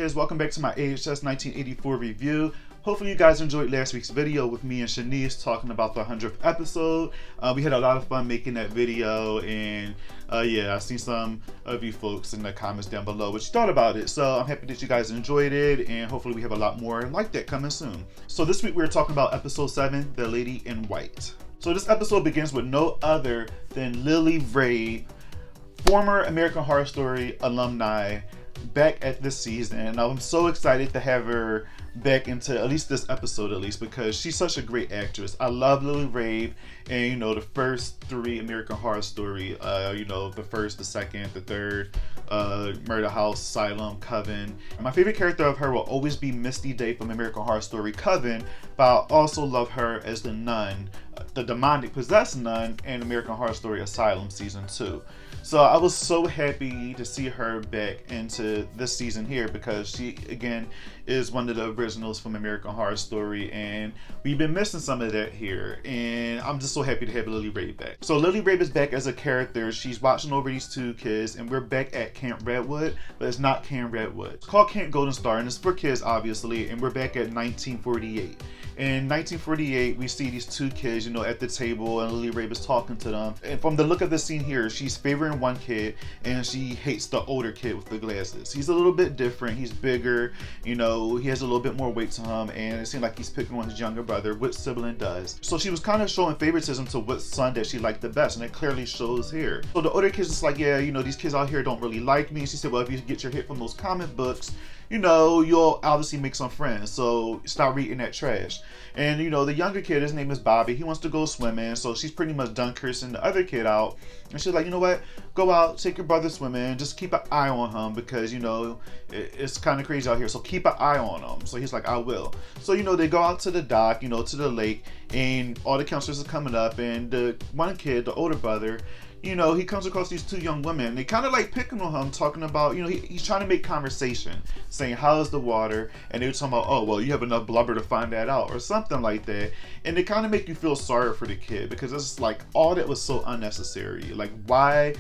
Airheads, welcome back to my AHS 1984 review. Hopefully you guys enjoyed last week's video with me and Shanice talking about the 100th episode. We had a lot of fun making that video, and yeah, I seen some of you folks in the comments down below what you thought about it. So I'm happy that you guys enjoyed it, and hopefully we have a lot more like that coming soon. So this week we're talking about episode 7, The Lady in White. So this episode begins with no other than LilyRae, former American Horror Story alumni, back at this season, and I'm so excited to have her back into at least this episode, because she's such a great actress. I love LilyRae, and the first 3 American Horror Story, the first, the second, the third, Murder House, Asylum, Coven. And my favorite character of her will always be Misty Day from American Horror Story Coven, but I also love her as the nun, the demonic possessed nun in American Horror Story Asylum season 2. So I was so happy to see her back into this season here, because she again is one of the originals from American Horror Story, and we've been missing some of that here, and I'm just so happy to have LilyRae back. So LilyRae is back as a character. She's watching over these 2 kids, and we're back at Camp Redwood, but it's not Camp Redwood. It's called Camp Golden Star, and it's for kids obviously, and we're back at 1948. In 1948, we see these 2 kids, at the table, and LilyRae is talking to them. And from the look of the scene here, she's favoring one kid, and she hates the older kid with the glasses. He's a little bit different. He's bigger, he has a little bit more weight to him, and it seemed like he's picking on his younger brother, which sibling does. So she was kind of showing favoritism to what son that she liked the best, and it clearly shows here. So the older kid's just like, yeah, these kids out here don't really like me. She said, well, if you get your hit from those comic books, you'll obviously make some friends, so stop reading that trash. And the younger kid, his name is Bobby, he wants to go swimming, so she's pretty much done cursing the other kid out, and she's like, you know what, go out, take your brother swimming, just keep an eye on him, because it's kind of crazy out here, so keep an eye on him. So he's like, I will. So they go out to the dock, to the lake, and all the counselors are coming up, and the one kid, the older brother, he comes across these 2 young women. They kind of like picking on him, talking about, he's trying to make conversation, saying, how's the water? And they were talking about, oh, well, you have enough blubber to find that out, or something like that. And they kind of make you feel sorry for the kid, because it's like, all that was so unnecessary. Like, why?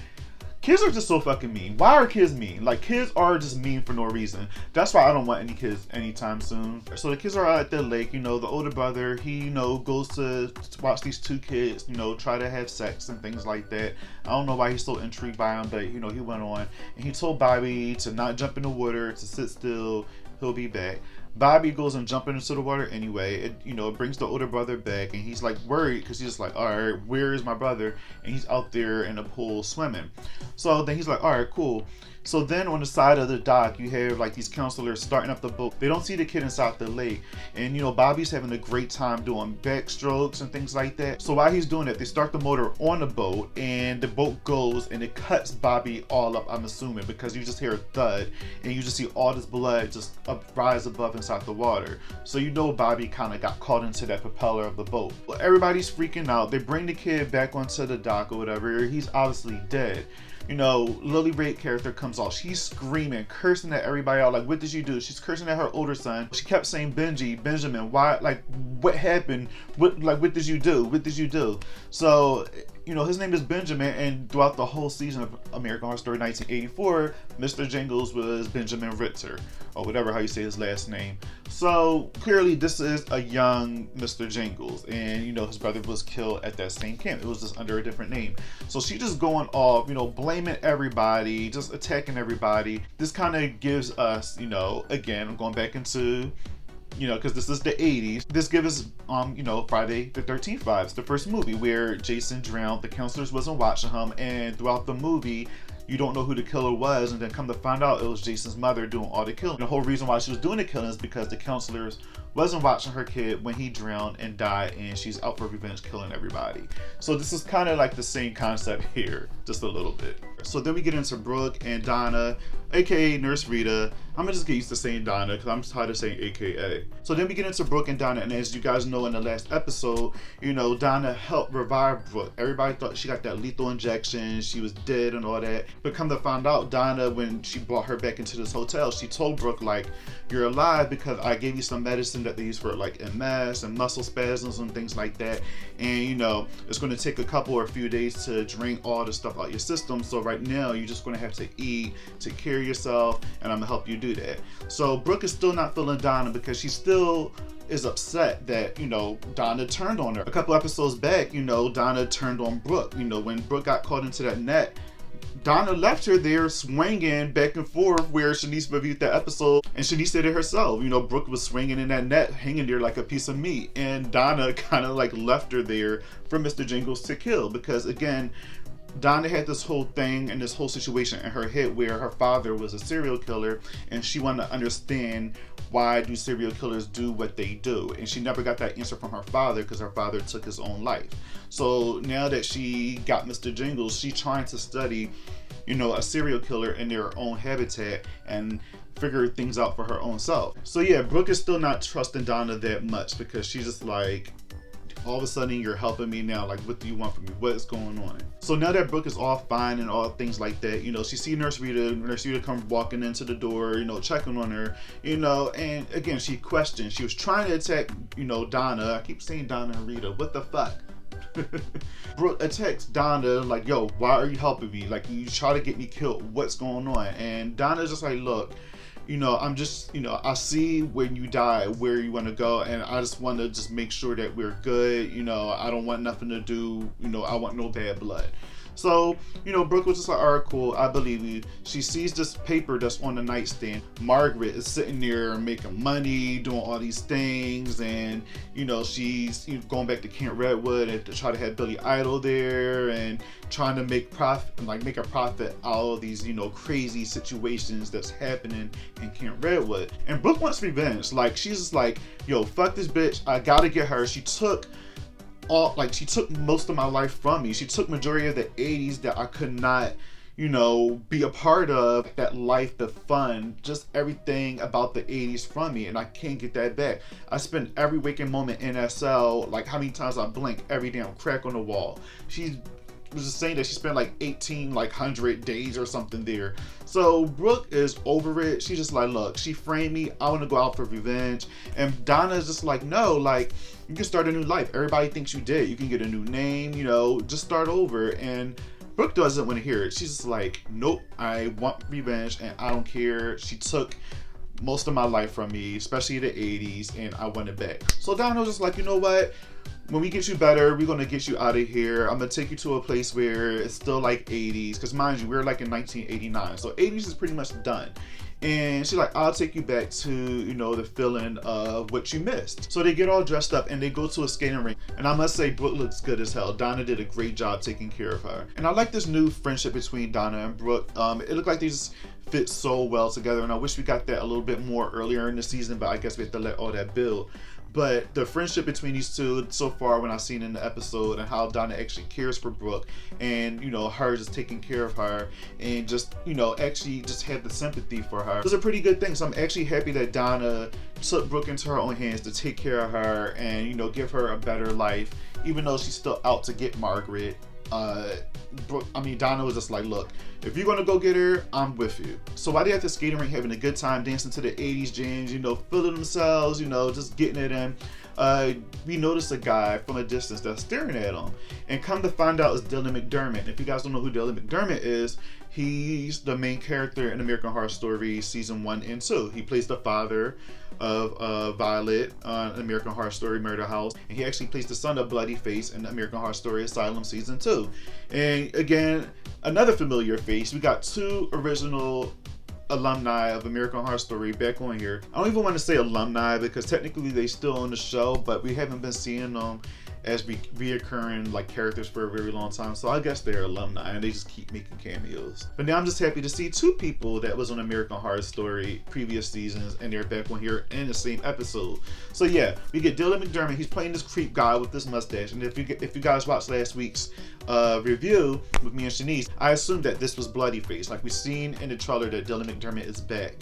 Kids are just so fucking mean. Why are kids mean? Like, kids are just mean for no reason. That's why I don't want any kids anytime soon. So the kids are out at the lake, the older brother, he, goes to watch these 2 kids, try to have sex and things like that. I don't know why he's so intrigued by him, but, he went on. And he told Bobby to not jump in the water, to sit still, he'll be back. Bobby goes and jumping into the water anyway. It brings the older brother back, and he's like worried, because he's just like, all right, where is my brother? And he's out there in the pool swimming. So then he's like, all right, cool. So then on the side of the dock, you have like these counselors starting up the boat. They don't see the kid inside the lake, and Bobby's having a great time doing backstrokes and things like that. So while he's doing it, they start the motor on the boat, and the boat goes, and it cuts Bobby all up, I'm assuming, because you just hear a thud, and you just see all this blood just rise above inside the water. So Bobby kind of got caught into that propeller of the boat. Well, everybody's freaking out. They bring the kid back onto the dock or whatever. He's obviously dead. LilyRae character comes off. She's screaming, cursing at everybody out. Like, what did you do? She's cursing at her older son. She kept saying, Benjamin, why? Like, what happened? What did you do? What did you do? So, his name is Benjamin, and throughout the whole season of American Horror Story 1984, Mr. Jingles was Benjamin Ritter, or whatever how you say his last name. So clearly this is a young Mr. Jingles, and his brother was killed at that same camp. It was just under a different name. So she's just going off, blaming everybody, just attacking everybody. This kind of gives us, again, I'm going back into, because this is the 80s. This gives us, Friday the 13th vibes, the first movie where Jason drowned, the counselors wasn't watching him, and throughout the movie, you don't know who the killer was, and then come to find out it was Jason's mother doing all the killing. The whole reason why she was doing the killing is because the counselors wasn't watching her kid when he drowned and died, and she's out for revenge, killing everybody. So this is kind of like the same concept here, just a little bit. So then we get into Brooke and Donna, aka Nurse Rita. I'm gonna just get used to saying Donna, because I'm tired of saying AKA. So then we get into Brooke and Donna, and as you guys know in the last episode, Donna helped revive Brooke. Everybody thought she got that lethal injection, she was dead and all that. But come to find out, Donna, when she brought her back into this hotel, she told Brooke, like, you're alive because I gave you some medicine that they use for like MS and muscle spasms and things like that. And it's going to take a couple or a few days to drain all the stuff out your system. So right now, you're just going to have to eat, take care of yourself, and I'm going to help you do that. So Brooke is still not feeling Donna because she still is upset that, you know, Donna turned on her. A couple episodes back, you know, Donna turned on Brooke. You know, when Brooke got caught into that net, Donna left her there swinging back and forth, where Shanice reviewed that episode, and Shanice said it herself. You know, Brooke was swinging in that net, hanging there like a piece of meat, and Donna kind of like left her there for Mr. Jingles to kill, because again, Donna had this whole thing and this whole situation in her head where her father was a serial killer, and she wanted to understand, why do serial killers do what they do? And she never got that answer from her father because her father took his own life. So now that she got Mr. Jingles, she's trying to study, you know, a serial killer in their own habitat and figure things out for her own self. So yeah, Brooke is still not trusting Donna that much, because she's just like, all of a sudden you're helping me now, like what do you want from me? What is going on? So now that Brooke is all fine and all things like that, you know, she see Nurse Rita come walking into the door, you know, checking on her, you know, and again, she questioned. She was trying to attack, you know, Donna. I keep saying Donna and Rita. What the fuck? Brooke attacks Donna like, yo, why are you helping me? Like, you try to get me killed. What's going on? And Donna's just like, look, you know, I'm just, you know, I see when you die where you want to go, and I just want to just make sure that we're good. You know, I don't want nothing to do, you know, I want no bad blood. So, you know, Brooke was just like, all right, cool, I believe you. She sees this paper that's on the nightstand. Margaret is sitting there making money, doing all these things, and, you know, she's going back to Camp Redwood and to try to have Billy Idol there and trying to make a profit out of these, you know, crazy situations that's happening in Camp Redwood. And Brooke wants revenge. Like, she's just like, yo, fuck this bitch, I gotta get her. She took most of my life from me. She took majority of the 80s that I could not, you know, be a part of, that life, the fun, just everything about the 80s from me, and I can't get that back. I spend every waking moment in that cell, like how many times I blink, every damn crack on the wall. She was just saying that she spent like 1,800 days or something there. So Brooke is over it. She's just like, look, she framed me, I want to go out for revenge. And Donna's just like, no, like, you can start a new life. Everybody thinks you did. You can get a new name, you know, just start over. And Brooke doesn't want to hear it. She's just like, nope, I want revenge and I don't care. She took most of my life from me, especially the 80s, and I want it back. So Donna was just like, you know what? When we get you better, we're gonna get you out of here. I'm gonna take you to a place where it's still like 80s, because mind you, we're like in 1989, so 80s is pretty much done. And she's like, I'll take you back to, you know, the feeling of what you missed. So they get all dressed up and they go to a skating rink. And I must say, Brooke looks good as hell. Donna did a great job taking care of her. And I like this new friendship between Donna and Brooke. It looked like they just fit so well together. And I wish we got that a little bit more earlier in the season, but I guess we have to let all that build. But the friendship between these two so far, when I've seen in the episode, and how Donna actually cares for Brooke, and, you know, her just taking care of her, and just, you know, actually just have the sympathy for her, was a pretty good thing. So I'm actually happy that Donna took Brooke into her own hands to take care of her and, you know, give her a better life, even though she's still out to get Margaret. Donna was just like, look, if you're gonna go get her, I'm with you. So while they're at the skating rink having a good time, dancing to the 80s jams, you know, feeling themselves, you know, just getting it in, we notice a guy from a distance that's staring at them. And come to find out, it's Dylan McDermott. If you guys don't know who Dylan McDermott is, he's the main character in American Horror Story season 1 and 2. He plays the father of Violet on American Horror Story Murder House, and he actually plays the son of Bloody Face in American Horror Story Asylum season 2. And again, another familiar face. We got 2 original alumni of American Horror Story back on here. I don't even want to say alumni because technically they still on the show, but we haven't been seeing them as reoccurring like characters for a very long time, so I guess they're alumni and they just keep making cameos. But now I'm just happy to see 2 people that was on American Horror Story previous seasons, and they're back on here in the same episode. So yeah, we get Dylan McDermott. He's playing this creep guy with this mustache, and if you guys watched last week's review with me and Shanice, I assumed that this was Bloody Face. Like, we've seen in the trailer that Dylan McDermott is back.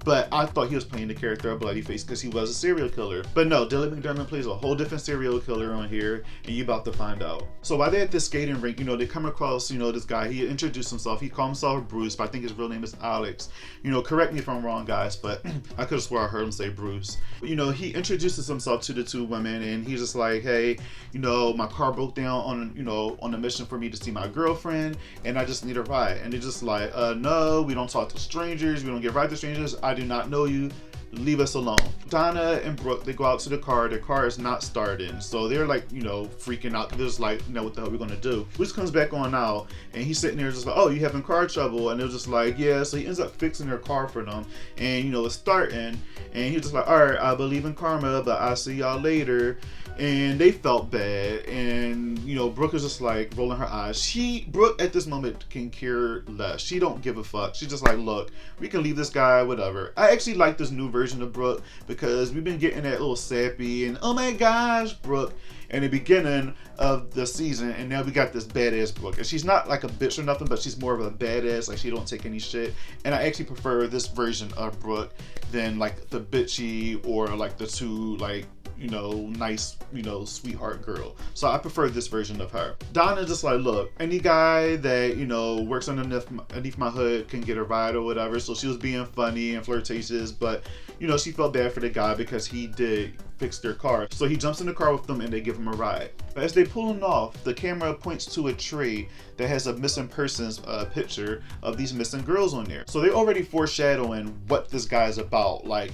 But I thought he was playing the character of Bloody Face because he was a serial killer. But no, Dylan McDermott plays a whole different serial killer on here, and you're about to find out. So while they're at this skating rink, you know, they come across, you know, this guy. He introduced himself. He called himself Bruce, but I think his real name is Alex. You know, correct me if I'm wrong, guys, but I could have swore I heard him say Bruce. You know, he introduces himself to the 2 women, and he's just like, hey, you know, my car broke down on the permission for me to see my girlfriend, and I just need a ride. And they're just like, no, we don't talk to strangers. We don't give rides to strangers. I do not know you. Leave us alone. Donna and Brooke, they go out to the car. Their car is not starting. So they're like, you know, freaking out. They're just like, you know, what the hell are we gonna do? Bruce comes back on out, and he's sitting there just like, oh, you having car trouble? And they're just like, yeah. So he ends up fixing their car for them, and you know, it's starting. And he's just like, all right, I believe in karma, but I'll see y'all later. And they felt bad, and you know, Brooke is just like rolling her eyes. Brooke at this moment can care less. She don't give a fuck. She's just like, look, we can leave this guy, whatever. I actually like this new version of Brooke because we've been getting that little sappy and oh my gosh Brooke in the beginning of the season, and now we got this badass Brooke. And she's not like a bitch or nothing, but she's more of a badass. Like, she don't take any shit. And I actually prefer this version of Brooke than like the bitchy or like the too like, you know, nice, you know, sweetheart girl. So I prefer this version of her. Donna's just like, look, any guy that, you know, works underneath my hood can get a ride or whatever. So she was being funny and flirtatious, but, you know, she felt bad for the guy because he did fix their car. So he jumps in the car with them and they give him a ride. But as they pulling off, the camera points to a tree that has a missing persons picture of these missing girls on there. So they're already foreshadowing what this guy is about. Like,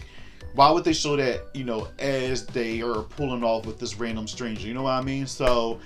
why would they show that, you know, as they are pulling off with this random stranger? You know what I mean? So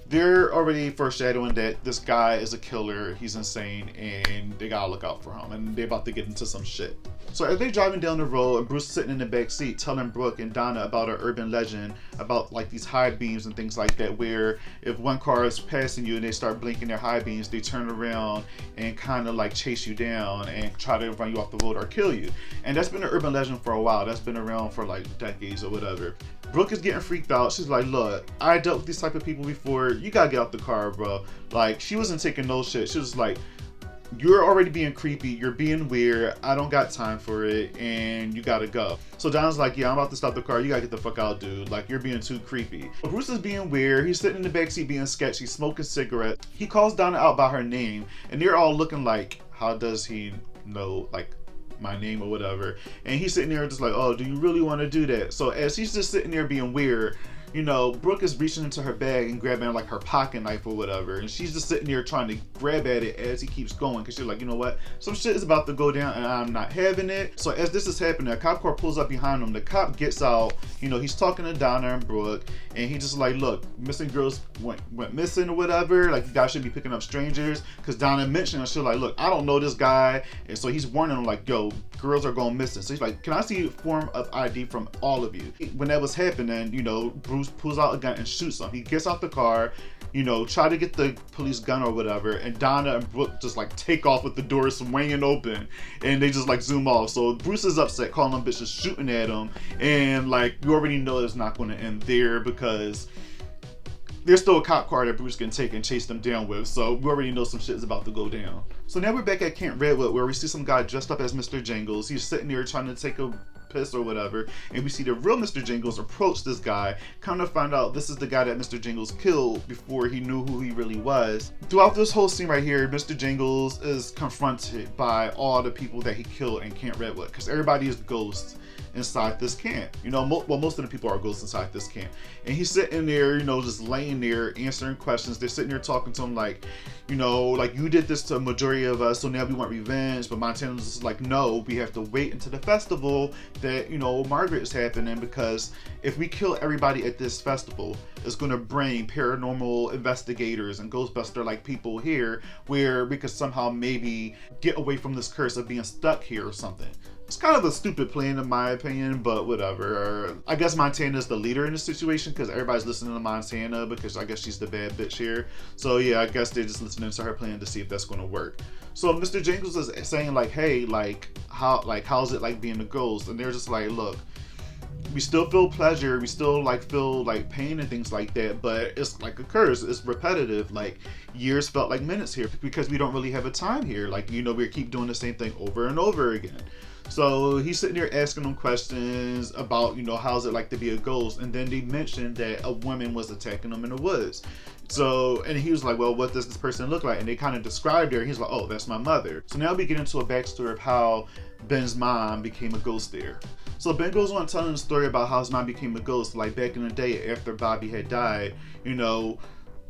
they're already foreshadowing that this guy is a killer, he's insane, and they gotta look out for him, and they're about to get into some shit. So as they're driving down the road, and Bruce is sitting in the back seat telling Brooke and Donna about an urban legend about like these high beams and things like that, where if one car is passing you and they start blinking their high beams, they turn around and kind of like chase you down and try to run you off the road or kill you. And that's been an urban legend for a while. That's been around for like decades or whatever. Brooke is getting freaked out. She's like, look, I dealt with these type of people before. You gotta get out the car, bro. Like, she wasn't taking no shit. She was like, you're already being creepy, you're being weird, I don't got time for it, and you gotta go. So Donna's like, yeah, I'm about to stop the car, you gotta get the fuck out, dude. Like, you're being too creepy. But Bruce is being weird, he's sitting in the backseat being sketchy, smoking cigarettes. He calls Donna out by her name, and they're all looking like, how does he know, like, my name or whatever? And he's sitting there just like, oh, do you really want to do that? So as he's just sitting there being weird, you know, Brooke is reaching into her bag and grabbing like her pocket knife or whatever, and she's just sitting there trying to grab at it as he keeps going, because she's like, you know what, some shit is about to go down and I'm not having it. So as this is happening, a cop car pulls up behind him. The cop gets out, you know, he's talking to Donna and Brooke, and he just like, look, missing girls went missing or whatever, like, you guys should be picking up strangers, because Donna mentioned, and she's like, look, I don't know this guy. And so he's warning him like, yo, girls are going missing. So he's like, can I see a form of ID from all of you? When that was happening, you know, Bruce pulls out a gun and shoots him. He gets out the car, you know, try to get the police gun or whatever, and Donna and Brooke just like take off with the doors swinging open, and they just like zoom off. So Bruce is upset, calling them bitches, shooting at him, and like, you already know it's not going to end there, because there's still a cop car that Bruce can take and chase them down with. So we already know some shit is about to go down. So now we're back at Camp Redwood, where we see some guy dressed up as Mr. Jingles. He's sitting there trying to take a piss or whatever, and we see the real Mr. Jingles approach this guy, kind of find out this is the guy that Mr. Jingles killed before he knew who he really was. Throughout this whole scene right here, Mr. Jingles is confronted by all the people that he killed in Camp Redwood, because everybody is ghosts inside this camp. You know, most of the people are ghosts inside this camp. And he's sitting there, you know, just laying there answering questions. They're sitting there talking to him like, you know, like, you did this to a majority of us, so now we want revenge. But Montana's just like, no, we have to wait until the festival that, you know, Margaret is happening, because if we kill everybody at this festival, it's going to bring paranormal investigators and Ghostbuster like people here, where we could somehow maybe get away from this curse of being stuck here or something. It's kind of a stupid plan in my opinion, but whatever. I guess Montana's the leader in the situation, because everybody's listening to Montana, because I guess she's the bad bitch here. So yeah, I guess they're just listening to her plan to see if that's going to work. So Mr. Jingles is saying like, hey, like, how's it like being a ghost? And they're just like, look, we still feel pleasure, we still like feel like pain and things like that, but it's like a curse, it's repetitive. Like, years felt like minutes here, because we don't really have a time here. Like, you know, we keep doing the same thing over and over again. So he's sitting there asking them questions about, you know, how's it like to be a ghost? And then they mentioned that a woman was attacking them in the woods. So, and he was like, well, what does this person look like? And they kind of described her. He's like, oh, that's my mother. So now we get into a backstory of how Ben's mom became a ghost there. So Ben goes on telling the story about how his mom became a ghost, like back in the day after Bobby had died. You know,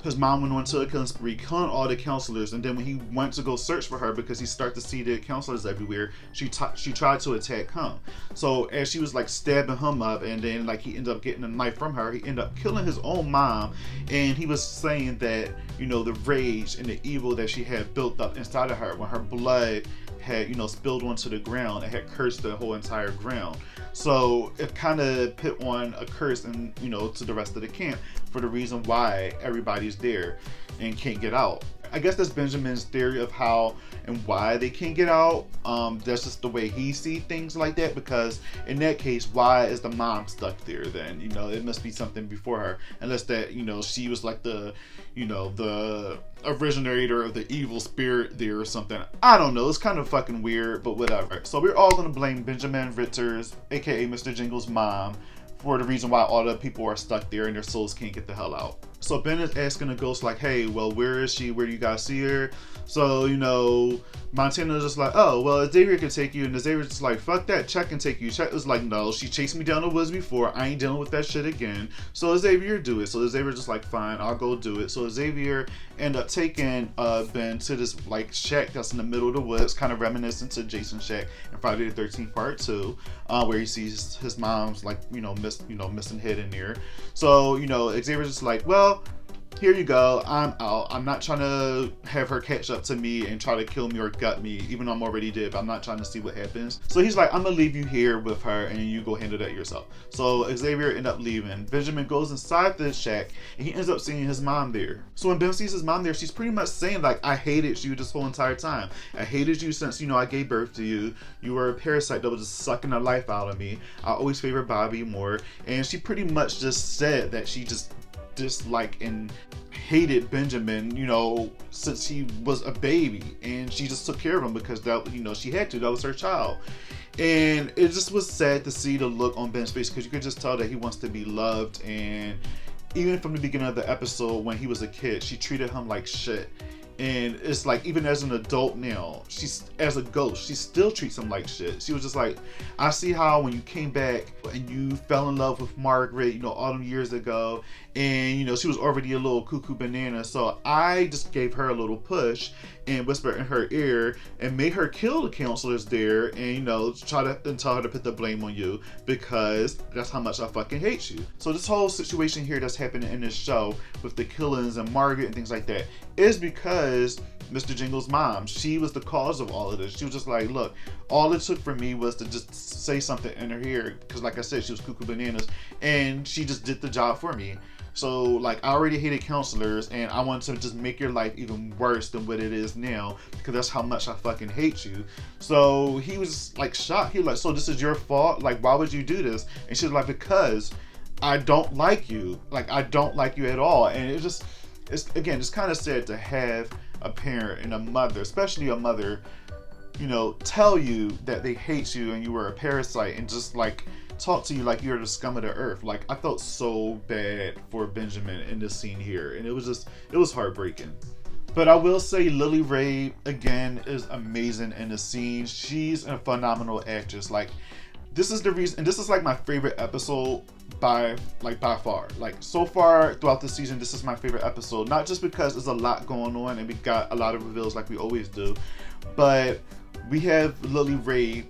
his mom went on to a killing spree, killing all the counselors. And then when he went to go search for her because he started to see the counselors everywhere, she tried to attack him. So as she was like stabbing him up, and then like he ended up getting a knife from her, he ended up killing his own mom. And he was saying that, you know, the rage and the evil that she had built up inside of her when her blood had, you know, spilled onto the ground, it had cursed the whole entire ground. So it kind of put on a curse, and you know, to the rest of the camp for the reason why everybody's there and can't get out. I guess that's Benjamin's theory of how and why they can't get out. That's just the way he sees things like that, because in that case, why is the mom stuck there then? You know, it must be something before her, unless that, you know, she was like the, you know, the originator of the evil spirit there or something. I don't know, it's kind of fucking weird, but whatever. So we're all gonna blame Benjamin Ritter's, aka Mr. Jingles' mom, for the reason why all the people are stuck there and their souls can't get the hell out. So Ben is asking the ghost like, hey, well, where is she? Where do you guys see her? So, you know, Montana's just like, oh, well, Xavier can take you. And Xavier's just like, fuck that, Chet can take you. Chet was like, no, she chased me down the woods before. I ain't dealing with that shit again. So Xavier do it. So Xavier's just like, fine, I'll go do it. So Xavier end up taking Ben to this like shack that's in the middle of the woods, kind of reminiscent to Jason's shack in Friday the 13th Part 2, where he sees his mom's like, missing head in there. So, you know, Xavier's just like, well, here you go, I'm out. I'm not trying to have her catch up to me and try to kill me or gut me, even though I'm already dead, but I'm not trying to see what happens. So he's like, I'm gonna leave you here with her and you go handle that yourself. So Xavier end up leaving. Benjamin goes inside the shack and he ends up seeing his mom there. So when Ben sees his mom there, she's pretty much saying like, I hated you this whole entire time. I hated you since, you know, I gave birth to you. You were a parasite that was just sucking the life out of me. I always favored Bobby more. And she pretty much just said that she just disliked and hated Benjamin, you know, since he was a baby, and she just took care of him because that, you know, she had to, that was her child. And it just was sad to see the look on Ben's face, because you could just tell that he wants to be loved. And even from the beginning of the episode when he was a kid, she treated him like shit. And it's like, even as an adult now, she's, as a ghost, she still treats him like shit. She was just like, I see how when you came back and you fell in love with Margaret, you know, all them years ago, and, you know, she was already a little cuckoo banana. So I just gave her a little push and whispered in her ear and made her kill the counselors there, and, you know, try to and tell her to put the blame on you because that's how much I fucking hate you. So this whole situation here that's happening in this show with the killings and Margaret and things like that is because Mr. Jingles' mom, she was the cause of all of this. She was just like, look, all it took for me was to just say something in her ear, because like I said, she was cuckoo bananas, and she just did the job for me. So like, I already hated counselors, and I wanted to just make your life even worse than what it is now, because that's how much I fucking hate you. So he was like shocked. He was like, so this is your fault? Like, why would you do this? And she was like, because I don't like you. Like, I don't like you at all. And it's just, it's again, it's kind of sad to have a parent and a mother, especially a mother, you know, tell you that they hate you and you were a parasite, and just like talk to you like you're the scum of the earth. Like, I felt so bad for Benjamin in this scene here, and it was heartbreaking. But I will say LilyRae again is amazing in the scene. She's a phenomenal actress. Like, this is the reason, and this is like my favorite episode by far. Like, so far throughout the season, this is my favorite episode. Not just because there's a lot going on and we got a lot of reveals like we always do, but we have LilyRae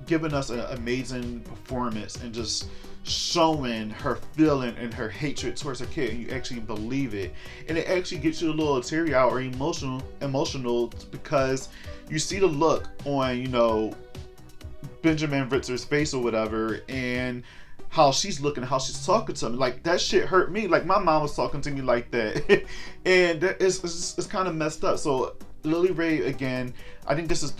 giving us an amazing performance and just showing her feeling and her hatred towards her kid, and you actually believe it, and it actually gets you a little teary-eyed or emotional because you see the look on, you know, Benjamin Ritter's face or whatever, and how she's looking, how she's talking to him. Like, that shit hurt me. Like, my mom was talking to me like that. And it's kind of messed up. So LilyRae, again, I think this is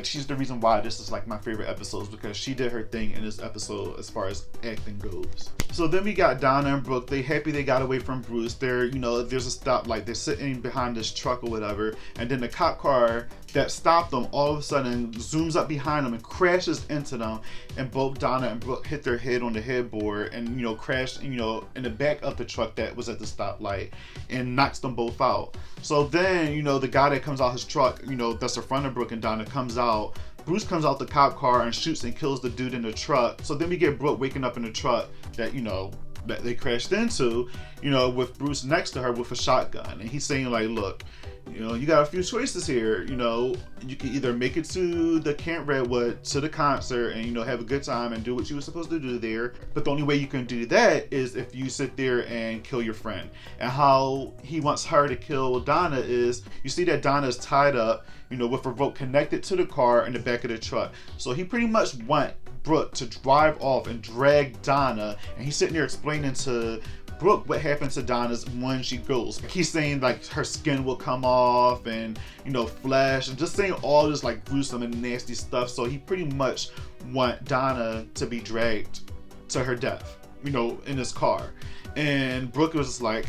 she's the reason why this is like my favorite episodes, because she did her thing in this episode as far as acting goes. So then we got Donna and Brooke. They happy they got away from Bruce. They're, you know, there's a stoplight. They're sitting behind this truck or whatever, and then the cop car that stopped them all of a sudden zooms up behind them and crashes into them, and both Donna and Brooke hit their head on the headboard and, you know, crashed, you know, in the back of the truck that was at the stoplight, and knocks them both out. So then, you know, the guy that comes out his truck, you know, that's in front of Brooke and Donna, comes out. Bruce comes out the cop car and shoots and kills the dude in the truck. So then we get Brooke waking up in the truck that, you know, that they crashed into, you know, with Bruce next to her with a shotgun. And he's saying like, look, you know, you got a few choices here. You know, you can either make it to the Camp Redwood, to the concert, and, you know, have a good time and do what you were supposed to do there. But the only way you can do that is if you sit there and kill your friend. And how he wants her to kill Donna is, you see that Donna is tied up, you know, with a rope connected to the car in the back of the truck. So he pretty much want Brooke to drive off and drag Donna, and he's sitting there explaining to Brooke what happened to Donna's when she goes. He's saying like her skin will come off and, you know, flesh, and just saying all this like gruesome and nasty stuff. So he pretty much want Donna to be dragged to her death, you know, in his car. And Brooke was just like,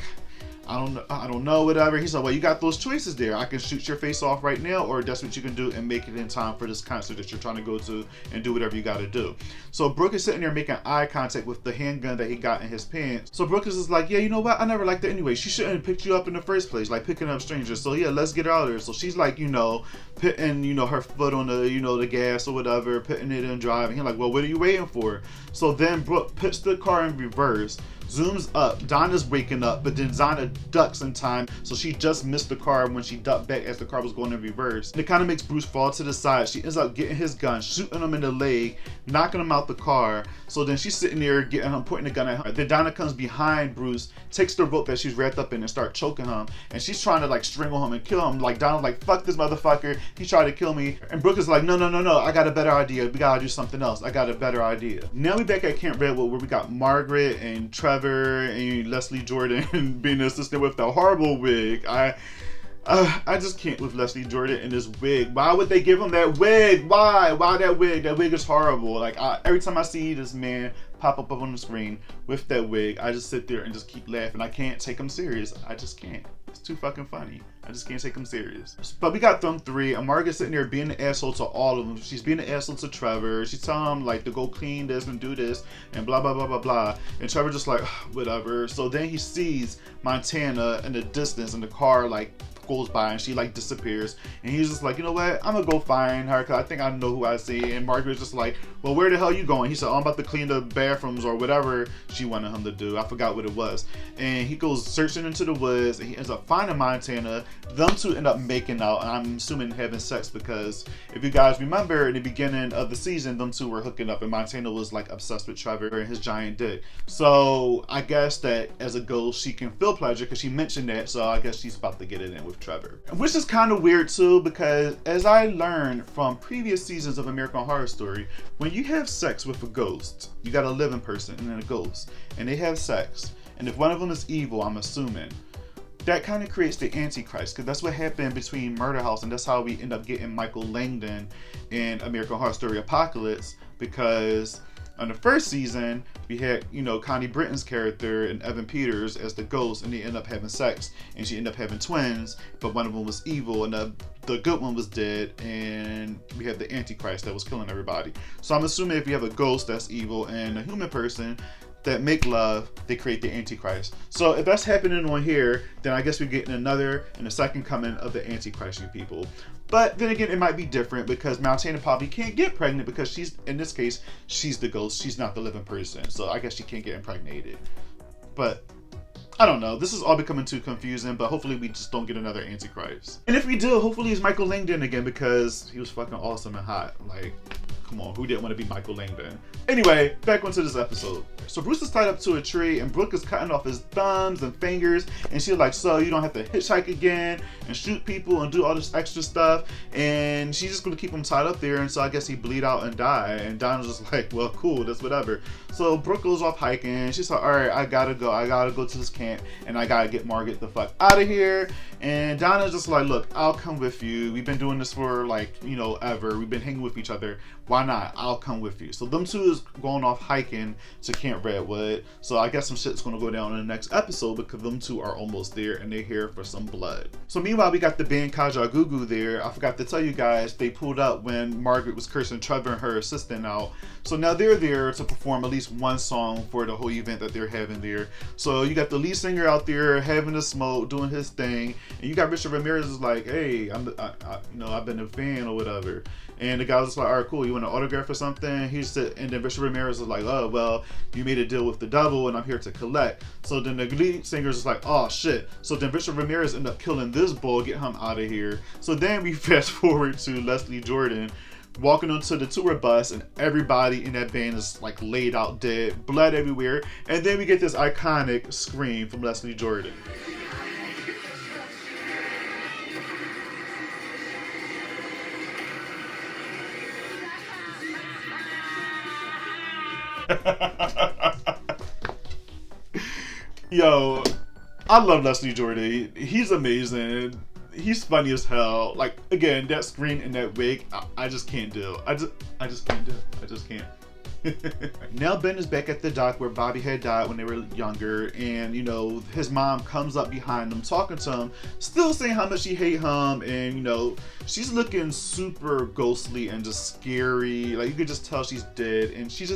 I don't know, whatever. He said, well, you got those choices there. I can shoot your face off right now, or that's what you can do and make it in time for this concert that you're trying to go to and do whatever you got to do. So Brooke is sitting there making eye contact with the handgun that he got in his pants. So Brooke is just like, yeah, you know what? I never liked it anyway. She shouldn't have picked you up in the first place, like picking up strangers. So yeah, let's get her out of there. So she's like, you know, putting, you know, her foot on the, you know, the gas or whatever, putting it in drive. And he's like, well, what are you waiting for? So then Brooke puts the car in reverse, zooms up. Donna's waking up, but then Donna ducks in time, so she just missed the car when she ducked back as the car was going in reverse. And it kind of makes Bruce fall to the side. She ends up getting his gun, shooting him in the leg, knocking him out the car. So then she's sitting there getting him, pointing the gun at her. Then Donna comes behind Bruce, takes the rope that she's wrapped up in and start choking him. And she's trying to like strangle him and kill him. Like Donna's like, fuck this motherfucker. He tried to kill me. And Brooke is like, no, I got a better idea. We gotta do something else. I got a better idea. Now we back at Camp Redwood where we got Margaret and Trevor and Leslie Jordan being assistant with the horrible wig. I just can't with Leslie Jordan in this wig. Why would they give him that wig? Why that wig? That wig is horrible. Like every time I see this man pop up on the screen with that wig, I just sit there and just keep laughing. I can't take him serious. I just can't. It's too fucking funny. I just can't take him serious. But we got them three, and Margaret's sitting there being an asshole to all of them. She's being an asshole to Trevor. She's telling him like to go clean this and do this and blah blah blah blah blah. And Trevor just like whatever. So then he sees Montana in the distance, and the car like goes by and she like disappears, and he's just like, you know what, I'm gonna go find her because I think I know who I see. And Margaret's just like, well, where the hell you going? He said, oh, I'm about to clean the bathrooms or whatever she wanted him to do. I forgot what it was. And he goes searching into the woods, and he ends up finding Montana. Them two end up making out, and I'm assuming having sex, because if you guys remember in the beginning of the season, them two were hooking up, and Montana was like obsessed with Trevor and his giant dick. So I guess that as a ghost she can feel pleasure because she mentioned that, so I guess she's about to get it in with Trevor. Which is kind of weird too, because as I learned from previous seasons of American Horror Story, when you have sex with a ghost, you got a living person and then a ghost, and they have sex, and if one of them is evil, I'm assuming, that kind of creates the Antichrist, because that's what happened between Murder House, and that's how we end up getting Michael Langdon in American Horror Story Apocalypse, because on the first season, we had, you know, Connie Britton's character and Evan Peters as the ghost, and they end up having sex, and she ended up having twins, but one of them was evil, and the good one was dead, and we had the Antichrist that was killing everybody. So I'm assuming if you have a ghost that's evil and a human person that make love, they create the Antichrist. So if that's happening on here, then I guess we're getting another and a second coming of the Antichrist, you people. But then again, it might be different because Montana probably can't get pregnant because she's, in this case, she's the ghost. She's not the living person. So I guess she can't get impregnated. But I don't know. This is all becoming too confusing, but hopefully we just don't get another Antichrist. And if we do, hopefully it's Michael Langdon again, because he was fucking awesome and hot. Like, come on, who didn't want to be Michael Langdon? Anyway, back onto this episode. So Bruce is tied up to a tree, and Brooke is cutting off his thumbs and fingers, and she's like, so you don't have to hitchhike again and shoot people and do all this extra stuff, and she's just gonna keep him tied up there, and so I guess he bleed out and die. And Donna's just like, well, cool, that's whatever. So Brooke goes off hiking. She's like, all right, I gotta go to this camp, and I gotta get Margaret the fuck out of here. And Donna's just like, look, I'll come with you. We've been doing this for like, you know, ever. We've been hanging with each other. Why not? I'll come with you. So them two is going off hiking to Camp Redwood. So I guess some shit's gonna go down in the next episode because them two are almost there and they're here for some blood. So meanwhile, we got the band Kaja Gugu there. I forgot to tell you guys, they pulled up when Margaret was cursing Trevor and her assistant out. So now they're there to perform at least one song for the whole event that they're having there. So you got the lead singer out there having a smoke, doing his thing. And you got Richard Ramirez is like, hey, I've been a fan or whatever. And the guy was just like, all right, cool, you want an autograph or something? He said, and then Richard Ramirez was like, oh, well, you made a deal with the devil and I'm here to collect. So then the lead singer is like, oh shit. So then Richard Ramirez ended up killing this bull, get him out of here. So then we fast forward to Leslie Jordan walking onto the tour bus, and everybody in that band is like laid out dead, blood everywhere. And then we get this iconic scream from Leslie Jordan. Yo, I love Leslie Jordan. He's amazing. He's funny as hell. Like, again, that scream and that wig, I just can't do. I just can't do. I just can't. Now Ben is back at the dock where Bobby had died when they were younger, and you know, his mom comes up behind him talking to him, still saying how much she hate him, and you know, she's looking super ghostly and just scary. Like, you could just tell she's dead, and you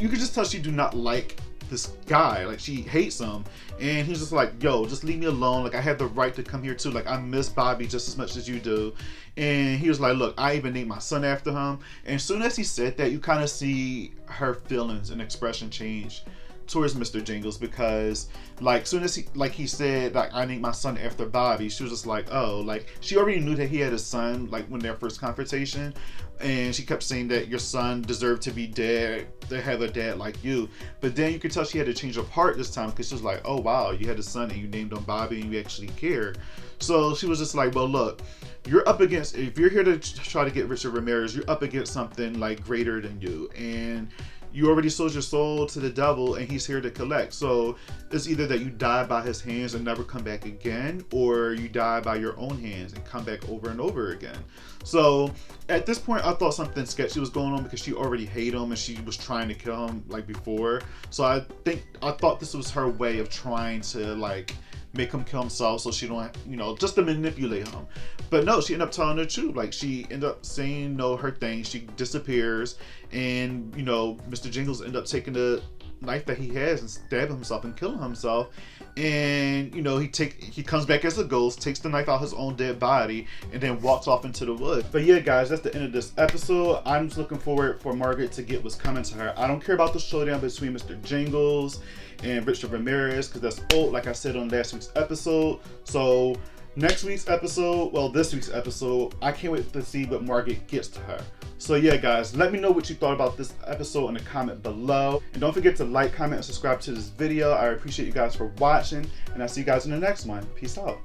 could just tell she do not like this guy. Like, she hates him, and he's just like, yo, just leave me alone. Like, I have the right to come here too. Like, I miss Bobby just as much as you do. And he was like, look, I even named my son after him. And as soon as he said that, you kind of see her feelings and expression change towards Mr. Jingles, because like soon as he said like, I named my son after Bobby, she was just like, oh, like she already knew that he had a son, like when their first confrontation, and she kept saying that your son deserved to be dead, to have a dad like you. But then you could tell she had to change her heart this time, because she was like, oh wow, you had a son and you named him Bobby and you actually care. So she was just like, well look, you're up against, if you're here to try to get Richard Ramirez, you're up against something like greater than you, and you already sold your soul to the devil and he's here to collect. So it's either that you die by his hands and never come back again, or you die by your own hands and come back over and over again. So at this point, I thought something sketchy was going on, because she already hated him and she was trying to kill him like before. So I thought this was her way of trying to like make him kill himself, so she don't, you know, just to manipulate him. But no, she ended up telling the truth. Like, she ended up saying no, her thing. She disappears, and you know, Mr. Jingles ended up taking the knife that he has and stabbing himself and killing himself. And you know, he comes back as a ghost, takes the knife out his own dead body, and then walks off into the woods. But yeah, guys, that's the end of this episode. I'm just looking forward for Margaret to get what's coming to her. I don't care about the showdown between Mr. Jingles and Richard Ramirez, because that's old, like I said on last week's episode. So next week's episode, well, this week's episode, I can't wait to see what Margaret gets to her. So yeah, guys, let me know what you thought about this episode in the comment below. And don't forget to like, comment, and subscribe to this video. I appreciate you guys for watching, and I'll see you guys in the next one. Peace out.